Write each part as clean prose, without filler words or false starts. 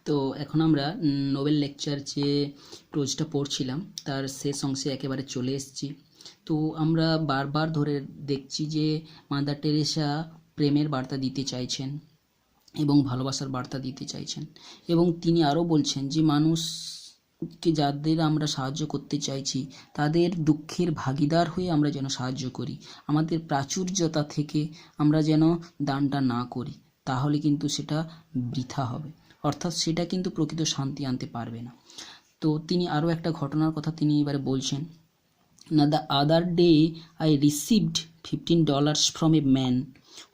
তো এখন আমরা নোবেল লেকচার যে ক্লোজটা পড়ছিলাম তার শেষ অংশে একেবারে চলে এসেছি। তো আমরা বারবার ধরে দেখছি যে মাদার টেরেসা প্রেমের বার্তা দিতে চাইছেন এবং ভালোবাসার বার্তা দিতে চাইছেন, এবং তিনি আরও বলছেন যে মানুষকে যাদের আমরা সাহায্য করতে চাইছি তাদের দুঃখের ভাগিদার হয়ে আমরা যেন সাহায্য করি, আমাদের প্রাচুর্যতা থেকে আমরা যেন দানটা না করি, তাহলে কিন্তু সেটা বৃথা হবে, অর্থাৎ সেটা কিন্তু প্রকৃত শান্তি আনতে পারবে না। তো তিনি আরও একটা ঘটনার কথা তিনি এবারে বলছেন না, the other day I received $15 from a man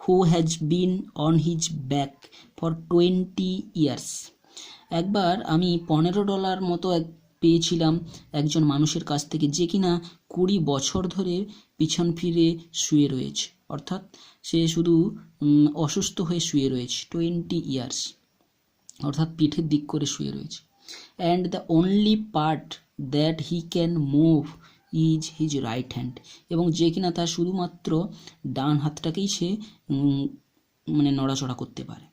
who has been on his back for 20 years. একবার আমি $15 মতো পেয়েছিলাম একজন মানুষের কাছ থেকে, যে কিনা 20 বছর ধরে পিছন ফিরে শুয়ে রয়েছে, অর্থাৎ সে শুধু অসুস্থ হয়ে শুয়ে রয়েছে 20 years, অর্থাৎ পিঠের দিক করে শুয়ে রয়েছে। And the only part that he can move is his right hand, এবং যে কিনা তার শুধুমাত্র ডান হাতটাকেই সে মানে নড়াচড়া করতে পারে।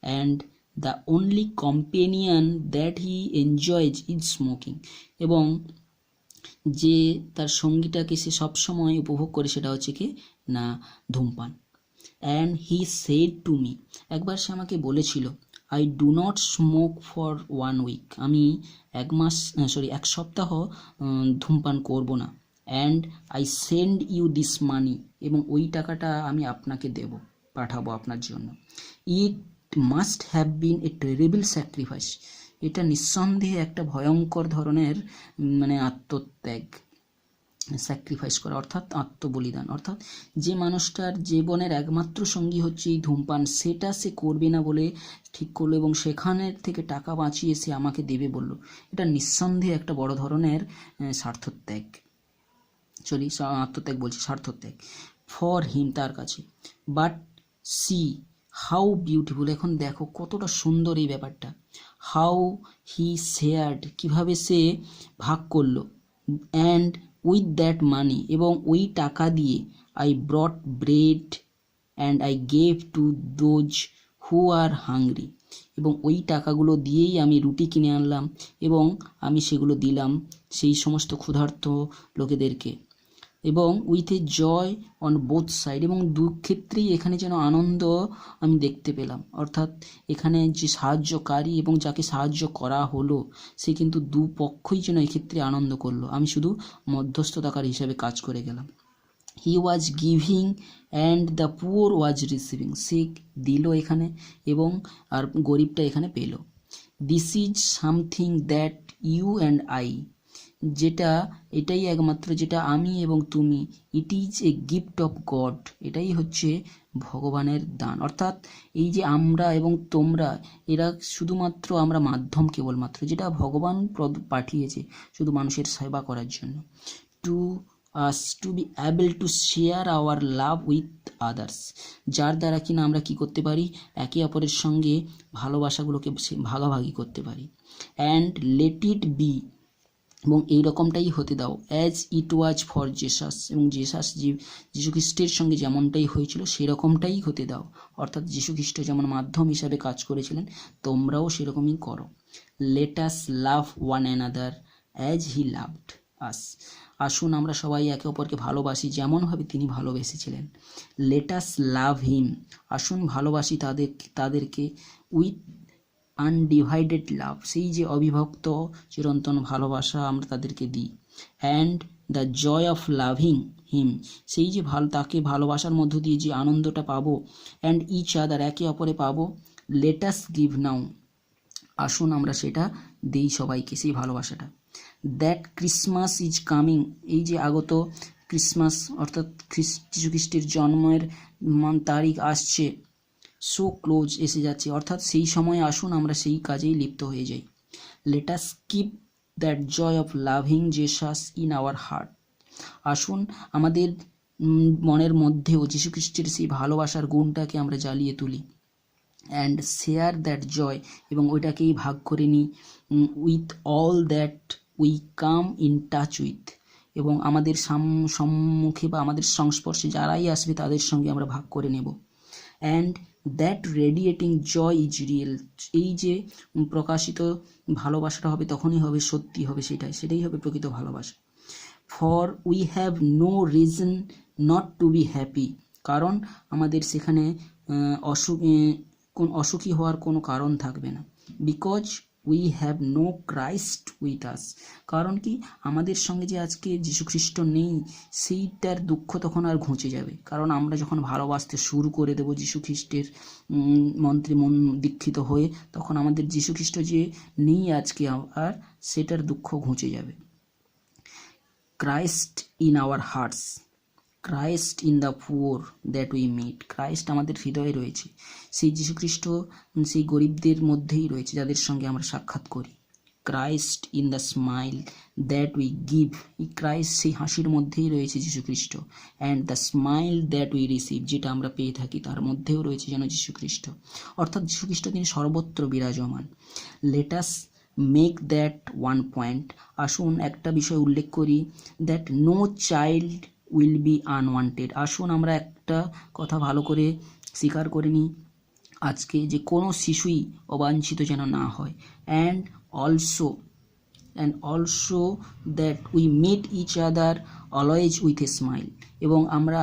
And the only companion that he enjoys is smoking, এবং যে তার সঙ্গীটাকে সে সবসময় উপভোগ করে সেটা হচ্ছে কি না ধূমপান। And he said to me, একবার সে আমাকে বলেছিল, I do not smoke for 1 week, আমি এক সপ্তাহ ধূমপান করব না। And I send you this money, এবং ওই টাকাটা আমি আপনাকে পাঠাবো আপনার জন্য। It must have been a terrible sacrifice, এটা নিঃসন্দেহে একটা ভয়ঙ্কর ধরনের মানে আত্মত্যাগ, স্যাক্রিফাইস করা অর্থাৎ আত্মবলিদান, অর্থাৎ যে মানুষটার জীবনের একমাত্র সঙ্গী হচ্ছে এই ধূমপান, সেটা সে করবে না বলে ঠিক করলো এবং সেখানের থেকে টাকা বাঁচিয়ে সে আমাকে দেবে বলল, এটা নিঃসন্দেহে একটা বড় ধরনের স্বার্থত্যাগ, আত্মত্যাগ বলছি, স্বার্থত্যাগ ফর হিম, তার কাছে। বাট সি হাউ বিউটিফুল, এখন দেখো কতটা সুন্দর এই ব্যাপারটা, হাউ হি শেয়ার্ড, কিভাবে সে ভাগ করলো, অ্যান্ড উইথ দ্যাট মানি, এবং ওই টাকা দিয়ে I brought bread and I gave to those who are hungry, এবং ওই টাকাগুলো দিয়েই আমি রুটি কিনে আনলাম এবং আমি সেগুলো দিলাম সেই সমস্ত ক্ষুধার্ত লোকেদেরকে, এবং with a joy on both side, এবং দু ক্ষেত্রেই এখানে যেন আনন্দ আমি দেখতে পেলাম, অর্থাৎ এখানে যে সাহায্যকারী এবং যাকে সাহায্য করা হলো সে কিন্তু দুপক্ষই যেন এক্ষেত্রে আনন্দ করলো, আমি শুধু মধ্যস্থতাকারী হিসাবে কাজ করে গেলাম। He was giving and the poor was receiving, সে দিল এখানে এবং আর গরিবটা এখানে পেল। This is something that you and I, এটাই একমাত্র যেটা আমি এবং তুমি, it is a gift of God, এটাই হচ্ছে ভগবানের দান, অর্থাৎ এই যে আমরা এবং তোমরা, এরা শুধুমাত্র আমরা মাধ্যম, কেবলমাত্র যেটা ভগবান পাঠিয়েছে শুধু মানুষের সেবা করার জন্য, to us to be able to share our love with others, যার দ্বারা কিনা আমরা কি করতে পারি, একে অপরের সঙ্গে ভালোবাসাগুলোকে ভাগাভাগি করতে পারি। অ্যান্ড লেট ইট বি, এবং এই রকমটাই হতে দাও, as it was for Jesus, এবং যীশু খ্রিস্টের সঙ্গে যেমনটাই হয়েছিল সেই রকমটাই হতে দাও, অর্থাৎ যীশু খ্রিস্ট যেমন মাধ্যম হিসাবে কাজ করেছিলেন তোমরাও সেরকমই করো। Let us love one another as he loved us, আসুন আমরা সবাই একে অপরকে ভালোবাসি যেমনভাবে তিনি ভালোবেসেছিলেন। লেট আস লাভ হিম, আসুন ভালোবাসি তাদেরকে উইথ আনডিভাইডেড লাভ, সেই যে অবিভক্ত চিরন্তন ভালোবাসা আমরা তাদেরকে দিই। And the joy of loving him, সেই যে তাকে ভালোবাসার মধ্য দিয়ে যে আনন্দটা পাবো, অ্যান্ড ইচ আদার, একে অপরে পাবো। লেট আস গিভ নাও, আসুন আমরা সেটা দিই সবাইকে, সেই ভালোবাসাটা। দ্যাট ক্রিসমাস ইজ কামিং, এই যে আগত ক্রিসমাস অর্থাৎ যীশু খ্রিস্টের জন্মের তারিখ আসছে, সো ক্লোজ, এসে যাচ্ছে, অর্থাৎ সেই সময় আসুন আমরা সেই কাজেই লিপ্ত হয়ে যাই। Let us keep that joy of loving Jesus in our heart, আসুন আমাদের মনের মধ্যেও যীশু খ্রিস্টের সেই ভালোবাসার গুণটাকে আমরা জ্বালিয়ে তুলি। অ্যান্ড শেয়ার দ্যাট জয়, এবং ওইটাকেই ভাগ করে নিই with all that we come in touch with, এবং আমাদের সম্মুখে বা আমাদের সংস্পর্শে যারাই আসবে তাদের সঙ্গে আমরা ভাগ করে নেব। And that radiating joy is real, এই যে প্রকাশিত ভালোবাসাটা হবে তখনই হবে, সত্যি হবে, সেটাই হবে প্রকৃত ভালোবাসা। For we have no reason not to be happy, কারণ আমাদের সেখানে অসুখী হওয়ার কোনো কারণ থাকবে না। Because we have no Christ with us, কারণ কি আমাদের সঙ্গে যে আজকে যীশুখ্রিস্ট নেই সেইটার দুঃখ তখন আর ঘুচে যাবে, কারণ আমরা যখন ভালোবাসতে শুরু করে দেব যীশুখ্রিস্টের মন্ত্রে মন দীক্ষিত হয়ে, তখন আমাদের যীশুখ্রিস্ট যে নেই আজকে আর সেটার দুঃখ ঘুচে যাবে। Christ in our hearts, Christ in the poor that we meet, Christ আমাদের হৃদয়ে রয়েছে, সেই যীশুখ্রিস্ট সেই গরিবদের মধ্যেই রয়েছে যাদের সঙ্গে আমরা সাক্ষাৎ করি। Christ in the smile that we give, এই ক্রাইস্ট সেই হাসির মধ্যেই রয়েছে যীশুখ্রিস্ট। And the smile that we receive, যেটা আমরা পেয়ে থাকি তার মধ্যেও রয়েছে যেন যীশুখ্রিস্ট, অর্থাৎ যীশুখ্রিস্ট তিনি সর্বত্র বিরাজমান। Let us make that one point, আসুন একটা বিষয় উল্লেখ করি, that no child will be unwanted, আসুন আমরা একটা কথা ভালো করে স্বীকার করে নিই আজকে, যে কোনো শিশুই অবাঞ্ছিত যেন না হয়। And also that we meet each other always with a smile, এবং আমরা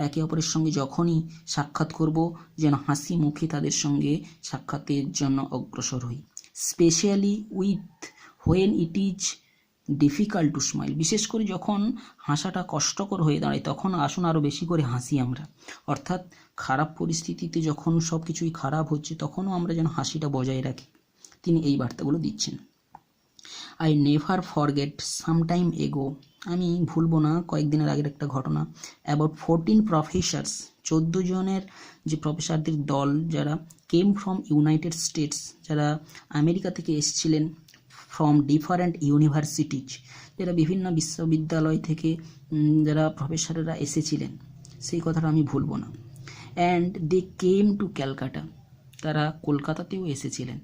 একে অপরের সঙ্গে যখনই সাক্ষাৎ করব যেন হাসি মুখে তাদের সঙ্গে সাক্ষাতের জন্য অগ্রসর হই। Specially when it is difficult to smile, বিশেষ করে যখন হাসাটা কষ্টকর হয়ে দাঁড়ায় তখন আসুন আরও বেশি করে হাসি আমরা, অর্থাৎ খারাপ পরিস্থিতিতে যখন সব কিছুই খারাপ হচ্ছে তখনও আমরা যেন হাসিটা বজায় রাখি, তিনি এই বার্তাগুলো দিচ্ছেন। আই নেভার ফরগেট সামটাইম এগো, আমি ভুলবো না কয়েকদিনের আগের একটা ঘটনা, অ্যাবাউট 14 প্রফেসর্স, 14 জনের যে প্রফেসরদের দল যারা কেম ফ্রম ইউনাইটেড স্টেটস, যারা আমেরিকা থেকে এসেছিলেন, ফ্রম ডিফারেন্ট ইউনিভার্সিটিজ, যারা বিভিন্ন বিশ্ববিদ্যালয় থেকে যারা প্রফেসরেরা এসেছিলেন, সেই কথাটা আমি ভুলবো না। And they came to Calcutta, তারা কলকাতাতেও এসেছিলেন।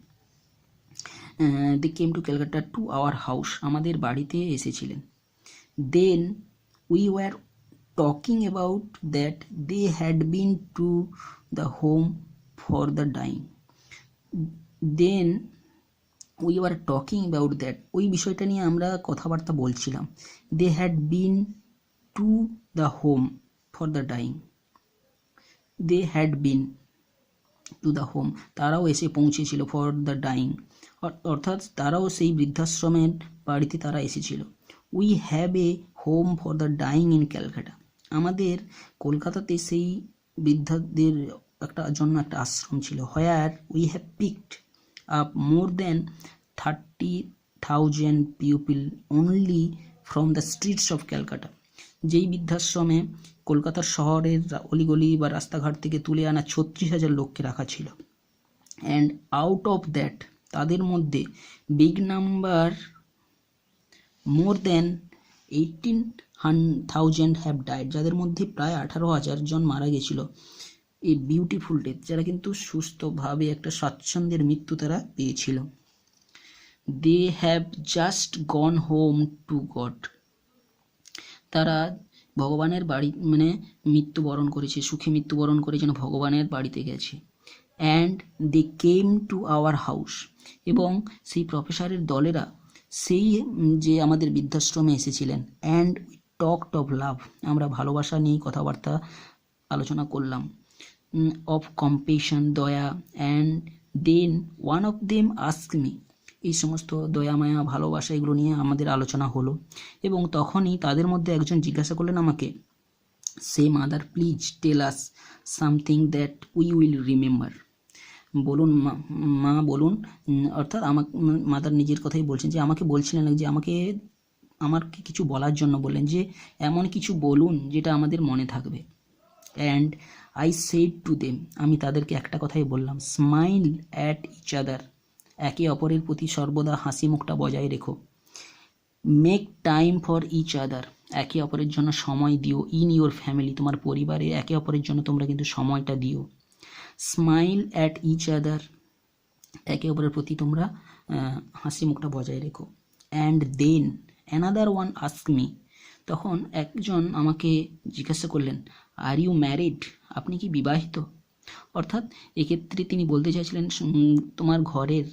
They came to Calcutta to our house, আমাদের বাড়িতে এসেছিলেন। Then we were talking about that they had been to the home for the dying, then we were talking about that, ওই বিষয়টা নিয়ে আমরা কথাবার্তা বলছিলাম। They had been to the home for the dying, they had been to the home, তারাও এসে পৌঁছেছিল, for the dyeing অর্থাৎ তারাও সেই বৃদ্ধাশ্রমের বাড়িতে তারা এসেছিল। We have a home for the dying in Calcutta, আমাদের কলকাতাতে সেই বৃদ্ধাদের জন্য একটা আশ্রম ছিল। Where we have picked up more than 30,000 people only from the streets of Calcutta, যেই বৃদ্ধাশ্রমে কলকাতার শহরের অলিগলি বা রাস্তাঘাট থেকে তুলে আনা 36,000 লোককে রাখা ছিল। অ্যান্ড আউট অফ দ্যাট, তাদের মধ্যে big number more than 18,000 have died, যাদের মধ্যে প্রায় 18,000 জন মারা গেছিল। এই বিউটিফুল ডেথ, যারা কিন্তু সুস্থভাবে একটা স্বাচ্ছন্দ্যের মৃত্যু তারা পেয়েছিল। They have just gone home to God, তারা ভগবানের বাড়ি মৃত্যুবরণ করেছে, সুখে মৃত্যুবরণ করে যেন ভগবানের বাড়িতে গেছে। And they came to our house, এবং সেই প্রফেসরের দলেরা সেই যে আমাদের বৃদ্ধাশ্রমে এসেছিলেন। And we talked of love, আমরা ভালোবাসা নিয়ে কথাবার্তা আলোচনা করলাম। অফ কম্পেশন, দয়া। And then one of them ask me, এই সমস্ত দয়া মায়া ভালোবাসা এগুলো নিয়ে আমাদের আলোচনা হলো, এবং তখনই তাদের মধ্যে একজন জিজ্ঞাসা করলেন আমাকে, সে mother please tell us something that we will remember, বলুন মা বলুন, অর্থাৎ আমাকে মাদার নিজের কথাই বলছেন, যে আমাকে বলছিলেন যে আমাকে কিছু বলার জন্য বললেন, যে এমন কিছু বলুন যেটা আমাদের মনে থাকবে। And I said to them, আমি তাদেরকে একটা কথাই বললাম, স্মাইল অ্যাট ইচ আদার, একে অপরের প্রতি সর্বদা হাসি মুখটা বজায় রেখো। Make time for each other, একে অপরের জন্য সময় দিও। ইন ইউর ফ্যামিলি, তোমার পরিবারে একে অপরের জন্য তোমরা কিন্তু সময়টা দিও। স্মাইল অ্যাট ইচ আদার, একে অপরের প্রতি তোমরা হাসি মুখটা বজায় রেখো। And then another one ask me, তখন একজন আমাকে জিজ্ঞাসা করলেন, আর ইউ ম্যারিড, আপনি কি বিবাহিত? অর্থাৎ এক্ষেত্রে তিনি বলতে চাইছিলেন তোমার ঘরের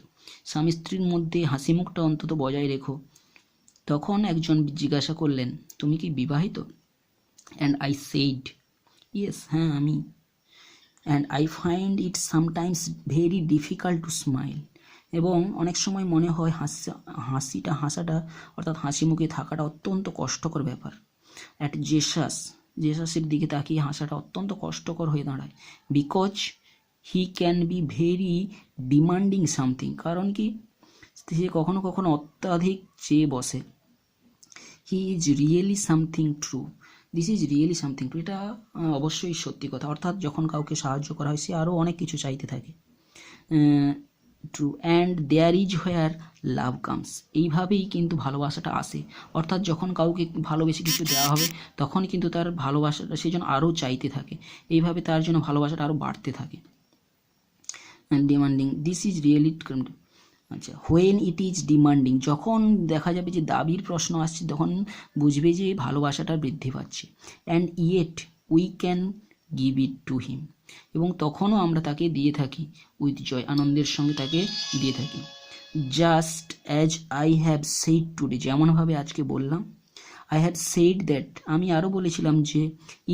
স্বামী স্ত্রীর মধ্যে হাসি মুখটা অন্তত বজায় রেখো। তখন একজন জিজ্ঞাসা করলেন, তুমি কি বিবাহিত? অ্যান্ড আই সেইড, ইয়েস, হ্যাঁ আমি। And I find it sometimes very difficult to smile, এবং অনেক সময় মনে হয় হাসাটা অর্থাৎ হাসি মুখে থাকাটা অত্যন্ত কষ্টকর ব্যাপার। অ্যাট জেসাসের দিকে তাকিয়ে হাসাটা অত্যন্ত কষ্টকর হয়ে দাঁড়ায়। Because he can be very demanding something, কারণ কি সে কখনো কখনো অত্যাধিক চেয়ে বসে। He is really something true, this is really something true, এটা অবশ্যই সত্যি কথা। অর্থাৎ যখন কাউকে সাহায্য করা হয় সে আরও অনেক কিছু চাইতে থাকে। True and there is where love comes, এইভাবেই কিন্তু ভালোবাসাটা আসে। অর্থাৎ যখন কাউকে ভালোবেসে কিছু দেওয়া হবে তখনই কিন্তু তার ভালোবাসাটা সেই জন্য আরও চাইতে থাকে, এইভাবে তার জন্য ভালোবাসাটা আরও বাড়তে থাকে। ডিমান্ডিং, দিস ইজ রিয়েলি, আচ্ছা, হোয়েন ইট ইজ ডিমান্ডিং, যখন দেখা যাবে যে দাবির প্রশ্ন আসছে তখন বুঝবে যে ভালোবাসাটা বৃদ্ধি পাচ্ছে। And yet we can give it to him, এবং তখনও আমরা তাকে দিয়ে থাকি উইথ জয়, আনন্দের সঙ্গে তাকে দিয়ে থাকি। Just as I have said today, যেমনভাবে আজকে বললাম। আই হ্যাভ সেইড দ্যাট, আমি আরও বলেছিলাম যে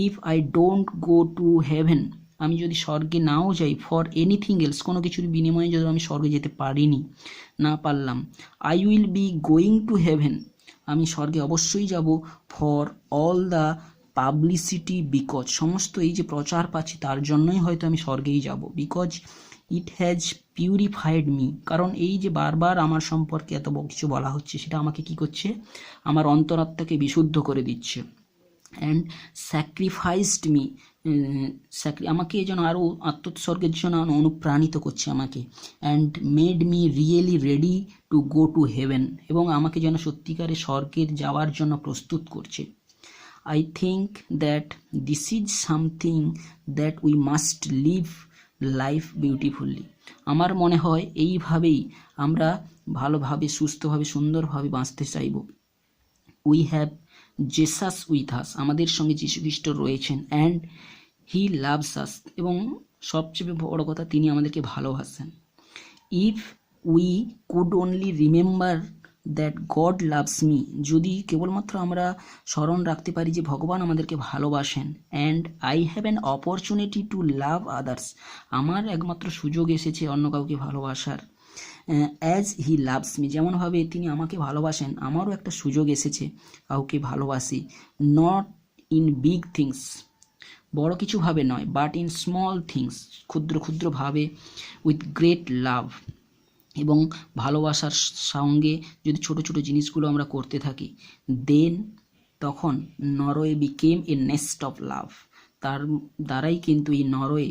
if I don't go to heaven, আমি যদি স্বর্গে নাও যাই, ফর এনিথিং এলস, কোনো কিছুর বিনিময়ে যদি আমি স্বর্গে যেতে না পারলাম, I will be going to heaven, আমি স্বর্গে অবশ্যই যাব, for all the publicity, because, সমস্ত এই যে প্রচার পাচ্ছি তার জন্যই হয়তো আমি স্বর্গেই যাব। Because it has purified me, কারণ এই যে বারবার আমার সম্পর্কে এত কিছু বলা হচ্ছে সেটা আমাকে কি করছে, আমার অন্তরাত্মাকে বিশুদ্ধ করে দিচ্ছে। অ্যান্ড স্যাক্রিফাইসড মি, আমাকে যেন আরও আত্মোৎসর্গের জন্য অনুপ্রাণিত করছে আমাকে। And made me really ready to go to heaven, এবং আমাকে যেন সত্যিকারে স্বর্গের যাওয়ার জন্য প্রস্তুত করছে। I think that this is something that we must live life beautifully, আমার মনে হয় এইভাবেই আমরা ভালোভাবে, সুস্থভাবে, সুন্দরভাবে বাঁচতে চাইব। We have Jesus with us, আমাদের সঙ্গে যীশুখ্রিস্ট রয়েছেন। অ্যান্ড হি লাভস আস, এবং সবচেয়ে বড় কথা তিনি আমাদেরকে ভালোবাসেন। If we could only remember that god loves me, যদি কেবলমাত্র আমরা স্মরণ রাখতে পারি যে ভগবান আমাদেরকে ভালোবাসেন। And I have an opportunity to love others, আমার একমাত্র সুযোগ এসেছে অন্য কাউকে ভালোবাসার। অ্যাজ হি লাভস মি, যেমনভাবে তিনি আমাকে ভালোবাসেন আমারও একটা সুযোগ এসেছে কাউকে ভালোবাসি। নট ইন বিগ থিংস, বড় কিছু ভাবে নয়, বাট ইন স্মল থিংস, ক্ষুদ্র ক্ষুদ্রভাবে, উইথ গ্রেট লাভ, এবং ভালোবাসার সঙ্গে যদি ছোট ছোট জিনিসগুলো আমরা করতে থাকি, দেন তখন Norway became A nest of love, তার দ্বারাই কিন্তু এই নরওয়ে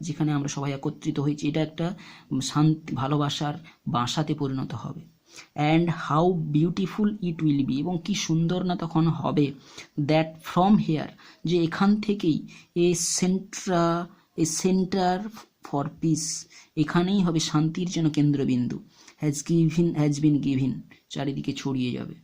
যেখানে আমরা সবাই একত্রিত হয়েছি এটা একটা শান্তি, ভালোবাসার বাসাতে পরিণত হবে। And how beautiful it will be, এবং কি সুন্দর না তখন হবে। দ্যাট ফ্রম হেয়ার, যে এখান থেকেই এ সেন্টার ফর পিস, এখানেই হবে শান্তির জন্য কেন্দ্রবিন্দু। হ্যাজ বিন গিভিন, চারিদিকে ছড়িয়ে যাবে।